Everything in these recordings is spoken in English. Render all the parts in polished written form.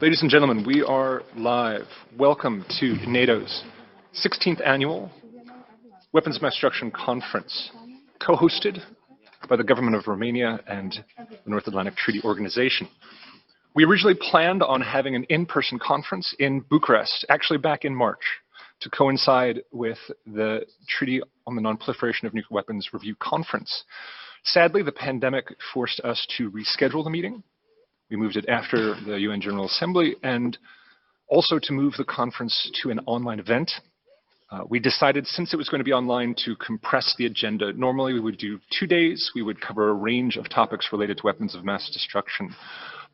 Ladies and gentlemen, we are live. Welcome to NATO's 16th Annual Weapons of Mass Destruction Conference, co-hosted by the government of Romania and the North Atlantic Treaty Organization. We originally planned on having an in-person conference in Bucharest, actually back in March, to coincide with the Treaty on the Non-Proliferation of Nuclear Weapons Review Conference. Sadly, the pandemic forced us to reschedule the meeting. We moved it after the UN General Assembly, and also to move the conference to an online event. We decided, since it was going to be online, to compress the agenda. Normally we would do 2 days. We would cover a range of topics related to weapons of mass destruction.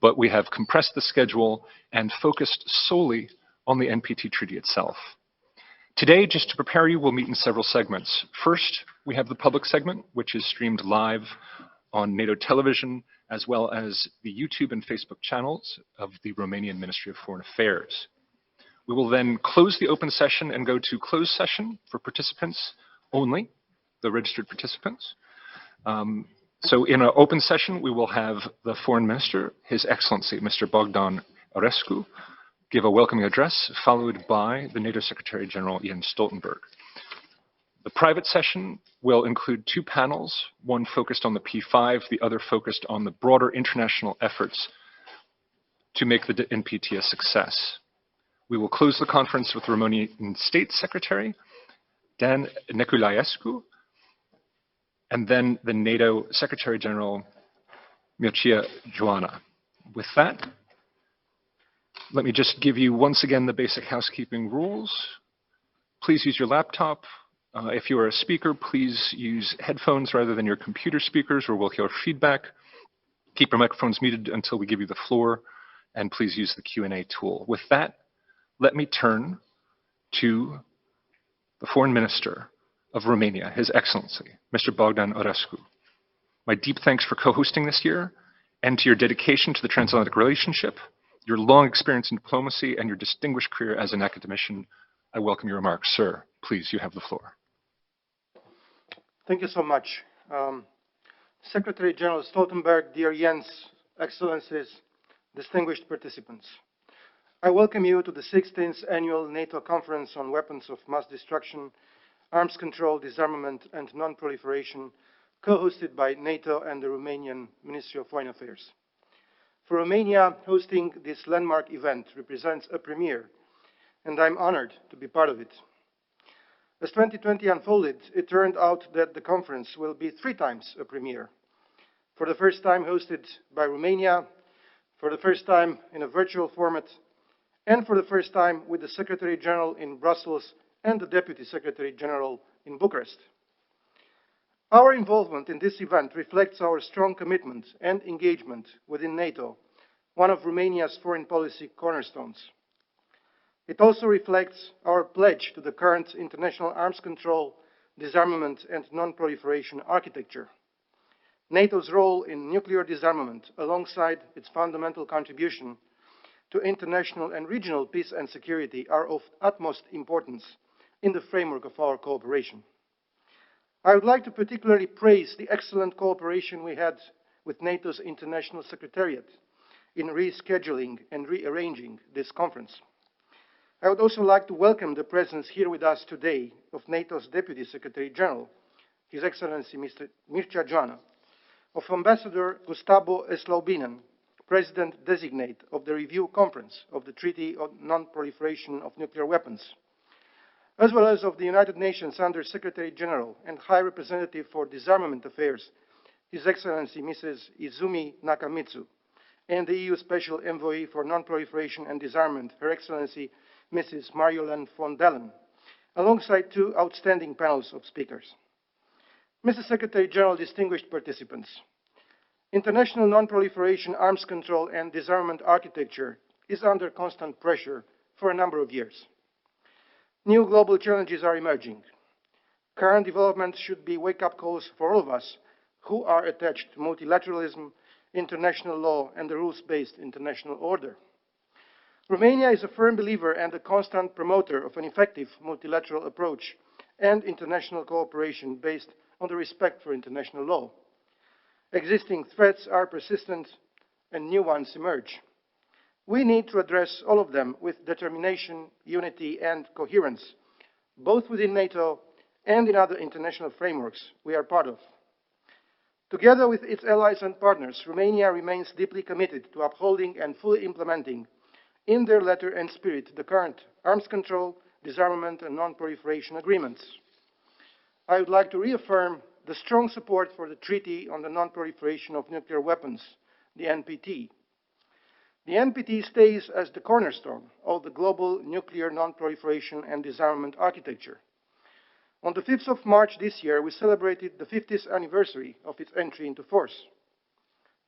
But we have compressed the schedule and focused solely on the NPT treaty itself. Today, just to prepare you, we'll meet in several segments. First, we have the public segment, which is streamed live on NATO television, as well as the YouTube and Facebook channels of the Romanian Ministry of Foreign Affairs. We will then close the open session and go to closed session for participants only, the registered participants. So in an open session, we will have the Foreign Minister, His Excellency, Mr. Bogdan Aurescu, give a welcoming address, followed by the NATO Secretary General, Jens Stoltenberg. The private session will include 2 panels, one focused on the P5, the other focused on the broader international efforts to make the NPT a success. We will close the conference with the Romanian State Secretary, Dan Nicolaescu, and then the NATO Secretary General, Mircea Joana. With that, let me just give you once again the basic housekeeping rules. Please use your laptop. If you are a speaker, please use headphones rather than your computer speakers, or we'll hear feedback. Keep your microphones muted until we give you the floor, and please use the Q&A tool. With that, let me turn to the Foreign Minister of Romania, His Excellency, Mr. Bogdan Aurescu. My deep thanks for co-hosting this year, and to your dedication to the transatlantic relationship, your long experience in diplomacy, and your distinguished career as an academician. I welcome your remarks. Sir, please, you have the floor. Thank you so much. Secretary General Stoltenberg, dear Jens, Excellencies, distinguished participants. I welcome you to the 16th Annual NATO Conference on Weapons of Mass Destruction, Arms Control, Disarmament, and Non-Proliferation, co-hosted by NATO and the Romanian Ministry of Foreign Affairs. For Romania, hosting this landmark event represents a premiere, and I'm honored to be part of it. As 2020 unfolded, it turned out that the conference will be 3 times a premiere. For the first time hosted by Romania, for the first time in a virtual format, and for the first time with the Secretary General in Brussels and the Deputy Secretary General in Bucharest. Our involvement in this event reflects our strong commitment and engagement within NATO, one of Romania's foreign policy cornerstones. It also reflects our pledge to the current international arms control, disarmament, and non-proliferation architecture. NATO's role in nuclear disarmament, alongside its fundamental contribution to international and regional peace and security, are of utmost importance in the framework of our cooperation. I would like to particularly praise the excellent cooperation we had with NATO's International Secretariat in rescheduling and rearranging this conference. I would also like to welcome the presence here with us today of NATO's Deputy Secretary General, His Excellency Mr. Mircea Joana, of Ambassador Gustavo Eslaubinen, President-designate of the Review Conference of the Treaty on Non-Proliferation of Nuclear Weapons, as well as of the United Nations Under-Secretary General and High Representative for Disarmament Affairs, His Excellency Mrs. Izumi Nakamitsu, and the EU Special Envoy for Non-Proliferation and Disarmament, Her Excellency Mrs. Marjolijn von Dellen, alongside 2 outstanding panels of speakers. Mr. Secretary General, distinguished participants, international non-proliferation, arms control, and disarmament architecture is under constant pressure for a number of years. New global challenges are emerging. Current developments should be wake-up calls for all of us who are attached to multilateralism, international law, and the rules-based international order. Romania is a firm believer and a constant promoter of an effective multilateral approach and international cooperation based on the respect for international law. Existing threats are persistent and new ones emerge. We need to address all of them with determination, unity, and coherence, both within NATO and in other international frameworks we are part of. Together with its allies and partners, Romania remains deeply committed to upholding and fully implementing, in their letter and spirit, the current arms control, disarmament, and non-proliferation agreements. I would like to reaffirm the strong support for the Treaty on the Non-Proliferation of Nuclear Weapons, the NPT. The NPT stays as the cornerstone of the global nuclear non-proliferation and disarmament architecture. On the 5th of March this year, we celebrated the 50th anniversary of its entry into force.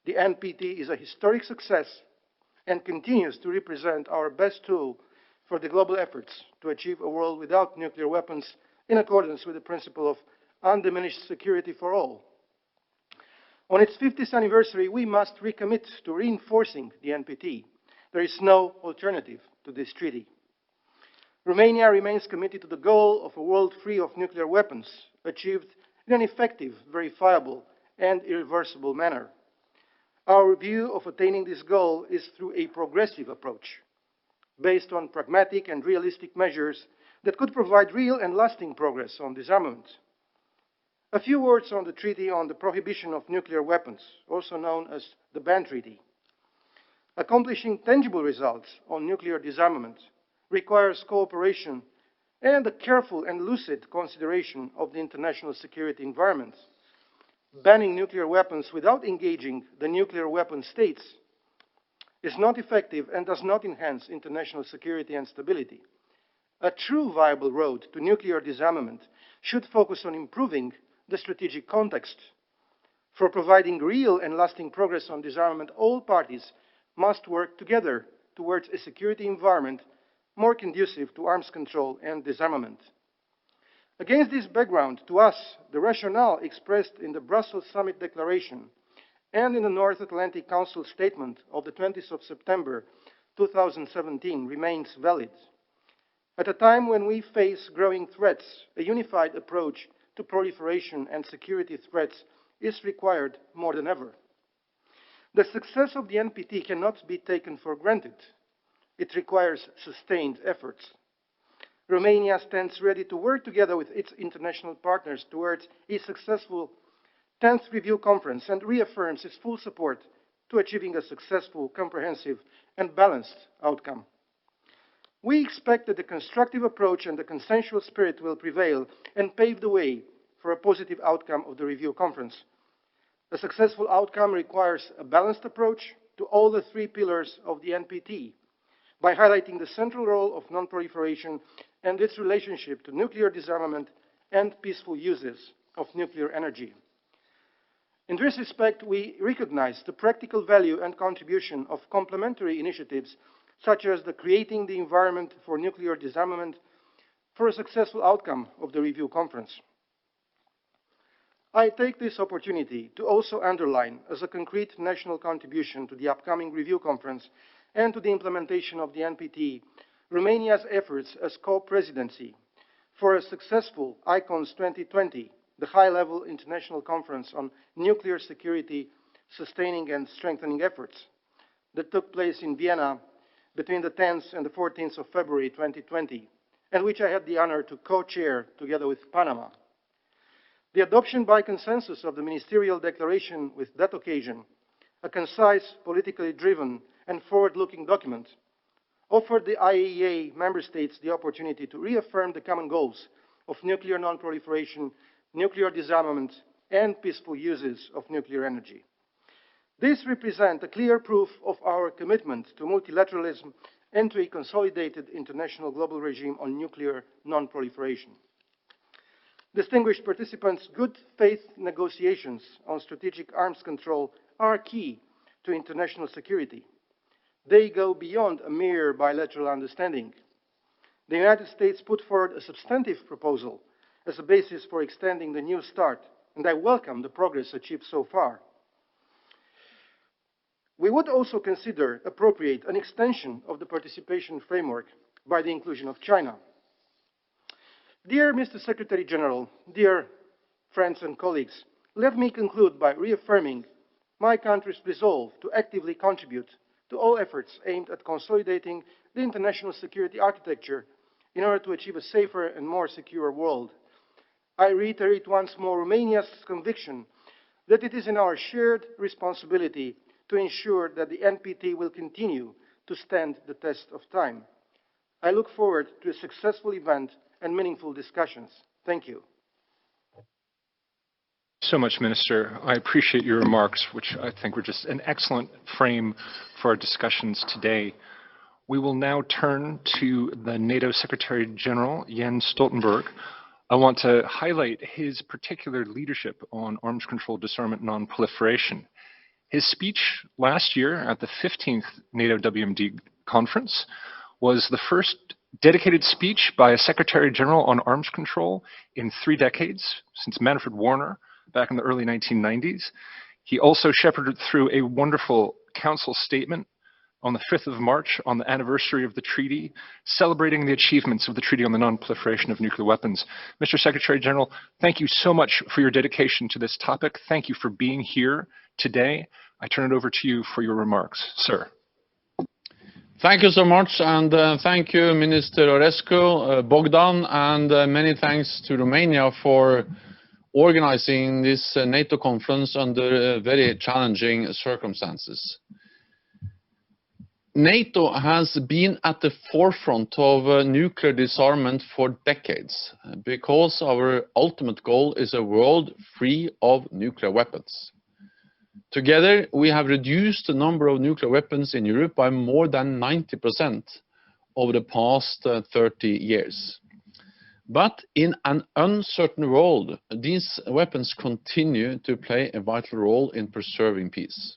The NPT is a historic success and continues to represent our best tool for the global efforts to achieve a world without nuclear weapons in accordance with the principle of undiminished security for all. On its 50th anniversary, we must recommit to reinforcing the NPT. There is no alternative to this treaty. Romania remains committed to the goal of a world free of nuclear weapons, achieved in an effective, verifiable, and irreversible manner. Our view of attaining this goal is through a progressive approach, based on pragmatic and realistic measures that could provide real and lasting progress on disarmament. A few words on the Treaty on the Prohibition of Nuclear Weapons, also known as the Ban Treaty. Accomplishing tangible results on nuclear disarmament requires cooperation and a careful and lucid consideration of the international security environment. Banning nuclear weapons without engaging the nuclear weapon states is not effective and does not enhance international security and stability. A true viable road to nuclear disarmament should focus on improving the strategic context. For providing real and lasting progress on disarmament, all parties must work together towards a security environment more conducive to arms control and disarmament. Against this background, to us, the rationale expressed in the Brussels Summit Declaration and in the North Atlantic Council Statement of the 20th of September 2017 remains valid. At a time when we face growing threats, a unified approach to proliferation and security threats is required more than ever. The success of the NPT cannot be taken for granted. It requires sustained efforts. Romania stands ready to work together with its international partners towards a successful 10th Review Conference and reaffirms its full support to achieving a successful, comprehensive, and balanced outcome. We expect that the constructive approach and the consensual spirit will prevail and pave the way for a positive outcome of the Review Conference. A successful outcome requires a balanced approach to all the three pillars of the NPT, by highlighting the central role of non-proliferation and its relationship to nuclear disarmament and peaceful uses of nuclear energy. In this respect, we recognize the practical value and contribution of complementary initiatives, such as the creating the environment for nuclear disarmament, for a successful outcome of the Review Conference. I take this opportunity to also underline, as a concrete national contribution to the upcoming Review Conference and to the implementation of the NPT, Romania's efforts as co-presidency for a successful ICONS 2020, the high-level international conference on nuclear security, sustaining and strengthening efforts, that took place in Vienna between the 10th and the 14th of February 2020, and which I had the honor to co-chair together with Panama. The adoption by consensus of the ministerial declaration with that occasion, a concise, politically driven, and forward-looking document, offered the IAEA member states the opportunity to reaffirm the common goals of nuclear non-proliferation, nuclear disarmament, and peaceful uses of nuclear energy. This represents a clear proof of our commitment to multilateralism and to a consolidated international global regime on nuclear non-proliferation. Distinguished participants, good faith negotiations on strategic arms control are key to international security. They go beyond a mere bilateral understanding. The United States put forward a substantive proposal as a basis for extending the New START, and I welcome the progress achieved so far. We would also consider appropriate an extension of the participation framework by the inclusion of China. Dear Mr. Secretary General, dear friends and colleagues, let me conclude by reaffirming my country's resolve to actively contribute to all efforts aimed at consolidating the international security architecture in order to achieve a safer and more secure world. I reiterate once more Romania's conviction that it is in our shared responsibility to ensure that the NPT will continue to stand the test of time. I look forward to a successful event and meaningful discussions. Thank you. So much, Minister. I appreciate your remarks, which I think were just an excellent frame for our discussions today. We will now turn to the NATO Secretary General, Jens Stoltenberg. I want to highlight his particular leadership on arms control, disarmament, non-proliferation. His speech last year at the 15th NATO WMD conference was the first dedicated speech by a Secretary General on arms control in 3 decades, since Manfred Warner back in the early 1990s. He also shepherded through a wonderful council statement on the 5th of March on the anniversary of the treaty, celebrating the achievements of the Treaty on the Non-Proliferation of Nuclear Weapons. Mr. Secretary General, thank you so much for your dedication to this topic. Thank you for being here today. I turn it over to you for your remarks. Sir. Thank you so much, and thank you, Minister Aurescu, Bogdan, and many thanks to Romania for organizing this NATO conference under very challenging circumstances. NATO has been at the forefront of nuclear disarmament for decades because our ultimate goal is a world free of nuclear weapons. Together, we have reduced the number of nuclear weapons in Europe by more than 90% over the past 30 years. But in an uncertain world, these weapons continue to play a vital role in preserving peace.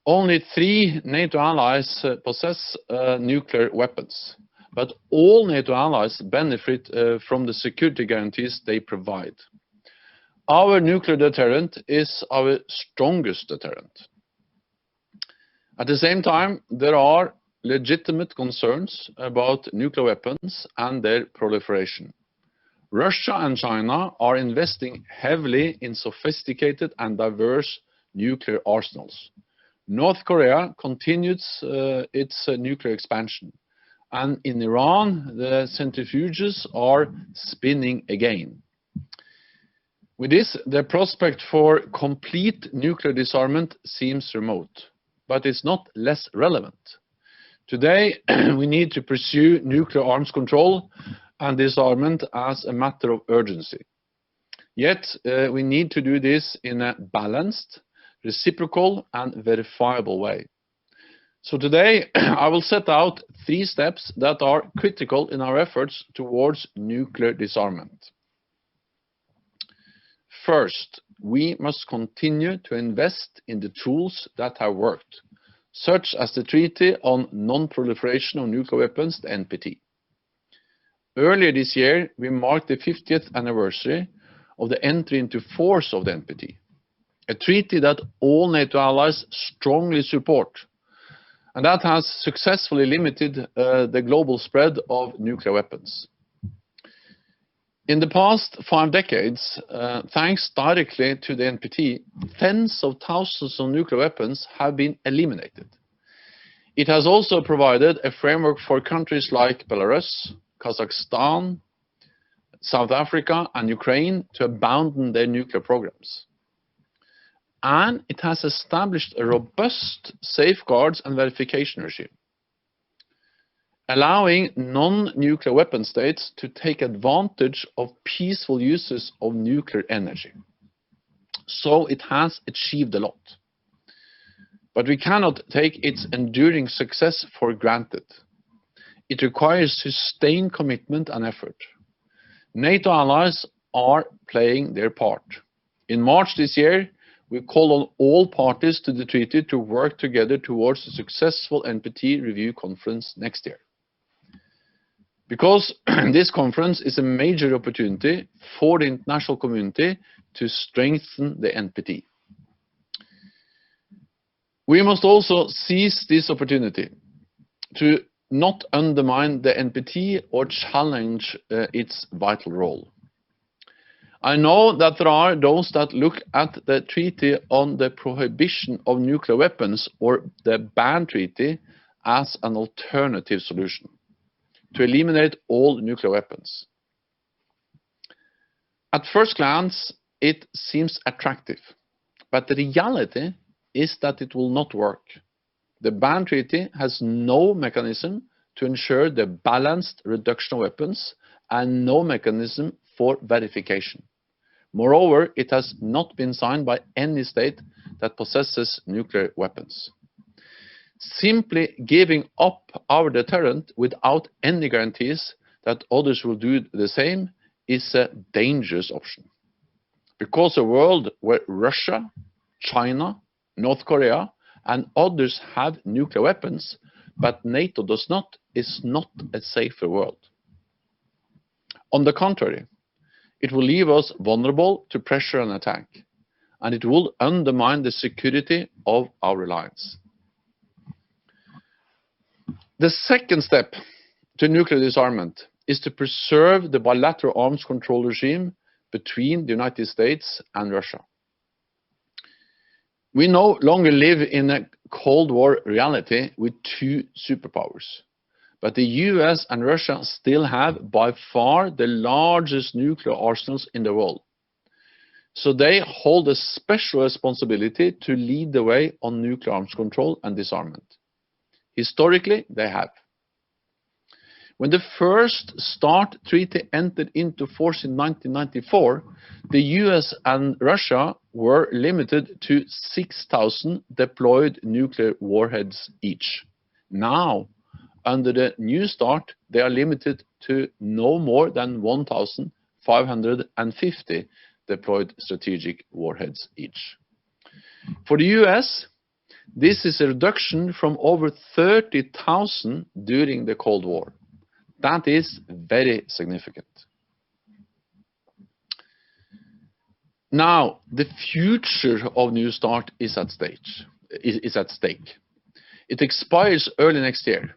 Only 3 NATO allies possess nuclear weapons, but all NATO allies benefit from the security guarantees they provide. Our nuclear deterrent is our strongest deterrent. At the same time, there are legitimate concerns about nuclear weapons and their proliferation. Russia and China are investing heavily in sophisticated and diverse nuclear arsenals. North Korea continues its nuclear expansion, and in Iran, the centrifuges are spinning again. With this, the prospect for complete nuclear disarmament seems remote, but it's not less relevant. Today, we need to pursue nuclear arms control and disarmament as a matter of urgency. Yet, we need to do this in a balanced, reciprocal, and verifiable way. So today, I will set out 3 steps that are critical in our efforts towards nuclear disarmament. First, we must continue to invest in the tools that have worked, such as the Treaty on Non-Proliferation of Nuclear Weapons, the NPT. Earlier this year, we marked the 50th anniversary of the entry into force of the NPT, a treaty that all NATO allies strongly support, and that has successfully limited the global spread of nuclear weapons. In the past 5 decades, thanks directly to the NPT, tens of thousands of nuclear weapons have been eliminated. It has also provided a framework for countries like Belarus, Kazakhstan, South Africa, and Ukraine to abandon their nuclear programs. And it has established a robust safeguards and verification regime, allowing non-nuclear weapon states to take advantage of peaceful uses of nuclear energy. So it has achieved a lot. But we cannot take its enduring success for granted. It requires sustained commitment and effort. NATO allies are playing their part. In March this year, we call on all parties to the treaty to work together towards a successful NPT review conference next year. Because this conference is a major opportunity for the international community to strengthen the NPT. We must also seize this opportunity to not undermine the NPT or challenge its vital role. I know that there are those that look at the Treaty on the Prohibition of Nuclear Weapons, or the Ban Treaty, as an alternative solution to eliminate all nuclear weapons. At first glance, it seems attractive, but the reality is that it will not work. The Ban Treaty has no mechanism to ensure the balanced reduction of weapons and no mechanism for verification. Moreover, it has not been signed by any state that possesses nuclear weapons. Simply giving up our deterrent without any guarantees that others will do the same is a dangerous option. Because a world where Russia, China, North Korea and others have nuclear weapons, but NATO does not, is not a safer world. On the contrary, it will leave us vulnerable to pressure and attack, and it will undermine the security of our alliance. The second step to nuclear disarmament is to preserve the bilateral arms control regime between the United States and Russia. We no longer live in a Cold War reality with two superpowers, but the US and Russia still have by far the largest nuclear arsenals in the world. So they hold a special responsibility to lead the way on nuclear arms control and disarmament. Historically, they have. When the first START treaty entered into force in 1994, the US and Russia were limited to 6,000 deployed nuclear warheads each. Now, under the new START, they are limited to no more than 1,550 deployed strategic warheads each. For the US, this is a reduction from over 30,000 during the Cold War. That is very significant. Now, the future of New START is at stake. It expires early next year.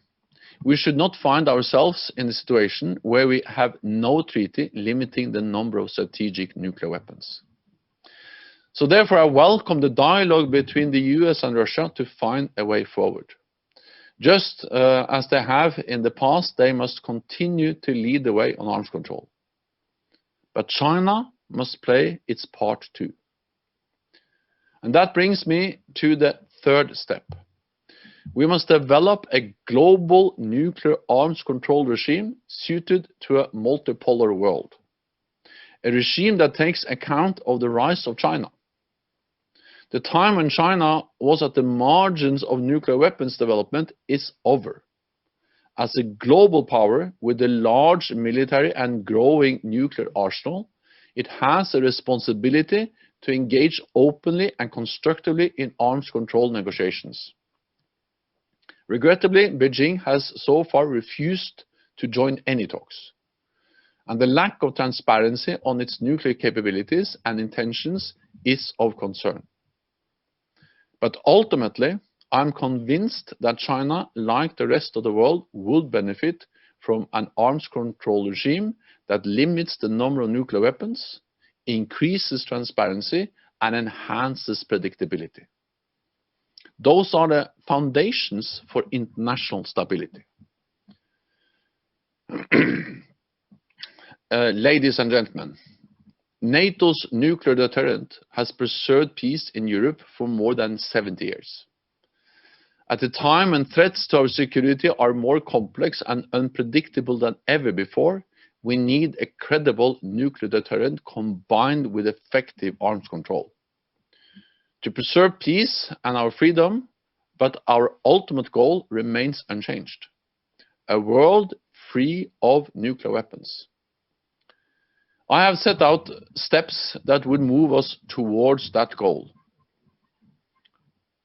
We should not find ourselves in a situation where we have no treaty limiting the number of strategic nuclear weapons. So therefore, I welcome the dialogue between the US and Russia to find a way forward. Just as they have in the past, they must continue to lead the way on arms control. But China must play its part too. And that brings me to the third step. We must develop a global nuclear arms control regime suited to a multipolar world. A regime that takes account of the rise of China. The time when China was at the margins of nuclear weapons development is over. As a global power with a large military and growing nuclear arsenal, it has a responsibility to engage openly and constructively in arms control negotiations. Regrettably, Beijing has so far refused to join any talks, and the lack of transparency on its nuclear capabilities and intentions is of concern. But ultimately, I'm convinced that China, like the rest of the world, would benefit from an arms control regime that limits the number of nuclear weapons, increases transparency, and enhances predictability. Those are the foundations for international stability. Ladies and gentlemen, NATO's nuclear deterrent has preserved peace in Europe for more than 70 years. At a time when threats to our security are more complex and unpredictable than ever before, we need a credible nuclear deterrent combined with effective arms control. To preserve peace and our freedom, but our ultimate goal remains unchanged: a world free of nuclear weapons. I have set out steps that would move us towards that goal.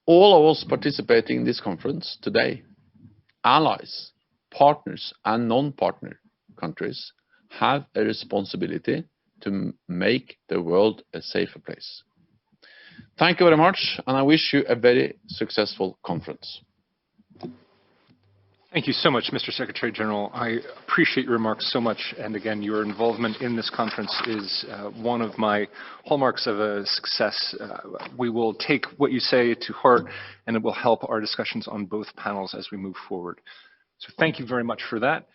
All of us participating in this conference today, allies, partners, and non-partner countries, have a responsibility to make the world a safer place. Thank you very much, and I wish you a very successful conference. Thank you so much, Mr. Secretary General. I appreciate your remarks so much. And again, your involvement in this conference is one of my hallmarks of a success. We will take what you say to heart, and it will help our discussions on both panels as we move forward. So thank you very much for that.